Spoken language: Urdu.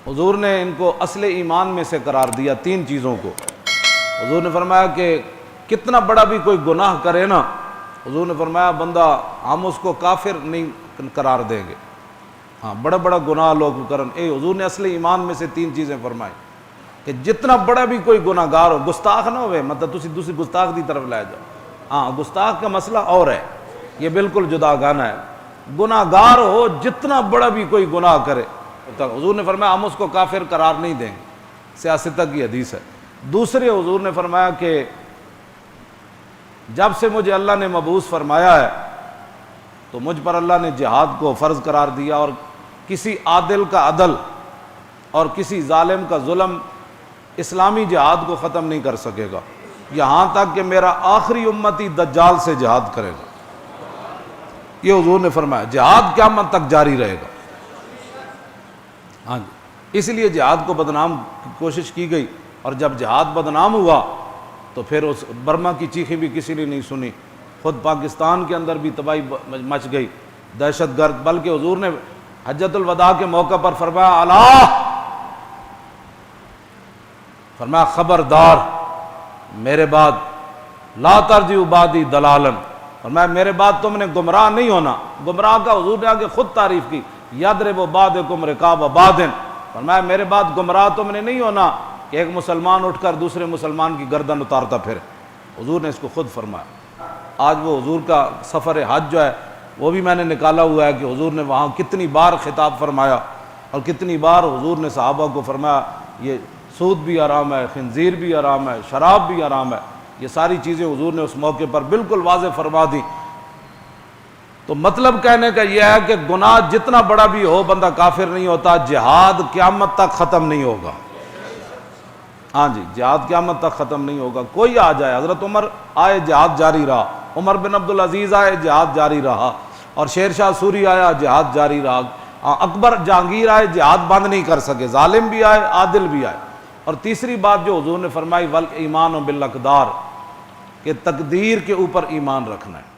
حضور نے ان کو اصل ایمان میں سے قرار دیا 3 چیزوں کو۔ حضور نے فرمایا کہ کتنا بڑا بھی کوئی گناہ کرے نا، حضور نے فرمایا بندہ ہم اس کو کافر نہیں قرار دیں گے۔ ہاں بڑا بڑا گناہ لوگ کرن، حضور نے اصل ایمان میں سے 3 چیزیں فرمائی کہ جتنا بڑا بھی کوئی گناہ گار ہو، گستاخ نہ ہوئے، مطلب تسی دوسری گستاخ دی طرف لے جاؤ۔ ہاں گستاخ کا مسئلہ اور ہے، یہ بالکل جدا گانا ہے۔ گناہ گار ہو جتنا بڑا بھی کوئی گناہ کرے، حضور نے فرمایا ہم اس کو کافر قرار نہیں دیں گے۔ سیاستہ کی حدیث ہے۔ دوسرے حضور نے فرمایا کہ جب سے مجھے اللہ نے مبعوث فرمایا ہے تو مجھ پر اللہ نے جہاد کو فرض قرار دیا، اور کسی عادل کا عدل اور کسی ظالم کا ظلم اسلامی جہاد کو ختم نہیں کر سکے گا، یہاں تک کہ میرا آخری امتی دجال سے جہاد کرے گا۔ یہ حضور نے فرمایا جہاد قیامت تک جاری رہے گا۔ ہاں جی، اس لیے جہاد کو بدنام کی کوشش کی گئی، اور جب جہاد بدنام ہوا تو پھر اس برما کی چیخیں بھی کسی نے نہیں سنی، خود پاکستان کے اندر بھی تباہی مچ گئی، دہشت گرد۔ بلکہ حضور نے حجۃ الوداع کے موقع پر فرمایا اللہ، فرمایا خبردار میرے بعد لا ترجعوا بعدی ضلالا، فرمایا میرے بعد تم نے گمراہ نہیں ہونا۔ گمراہ کا حضور نے آگے خود تعریف کی، یضرب بعضکم رقاب بعض، فرمایا میرے بعد گمراہ تم نے نہیں ہونا کہ ایک مسلمان اٹھ کر دوسرے مسلمان کی گردن اتارتا پھر۔ حضور نے اس کو خود فرمایا۔ آج وہ حضور کا سفر حج جو ہے وہ بھی میں نے نکالا ہوا ہے کہ حضور نے وہاں کتنی بار خطاب فرمایا، اور کتنی بار حضور نے صحابہ کو فرمایا یہ سود بھی حرام ہے، خنزیر بھی حرام ہے، شراب بھی حرام ہے۔ یہ ساری چیزیں حضور نے اس موقع پر بالکل واضح فرما دی۔ تو مطلب کہنے کا یہ ہے کہ گناہ جتنا بڑا بھی ہو بندہ کافر نہیں ہوتا، جہاد قیامت تک ختم نہیں ہوگا۔ ہاں جی، جہاد قیامت تک ختم نہیں ہوگا۔ کوئی آ جائے، حضرت عمر آئے جہاد جاری رہا، عمر بن عبدالعزیز آئے جہاد جاری رہا، اور شیر شاہ سوری آیا جہاد جاری رہا، اکبر جہانگیر آئے جہاد بند نہیں کر سکے، ظالم بھی آئے عادل بھی آئے۔ اور تیسری بات جو حضور نے فرمائی والایمان بالاقدار، کہ تقدیر کے اوپر ایمان رکھنا ہے۔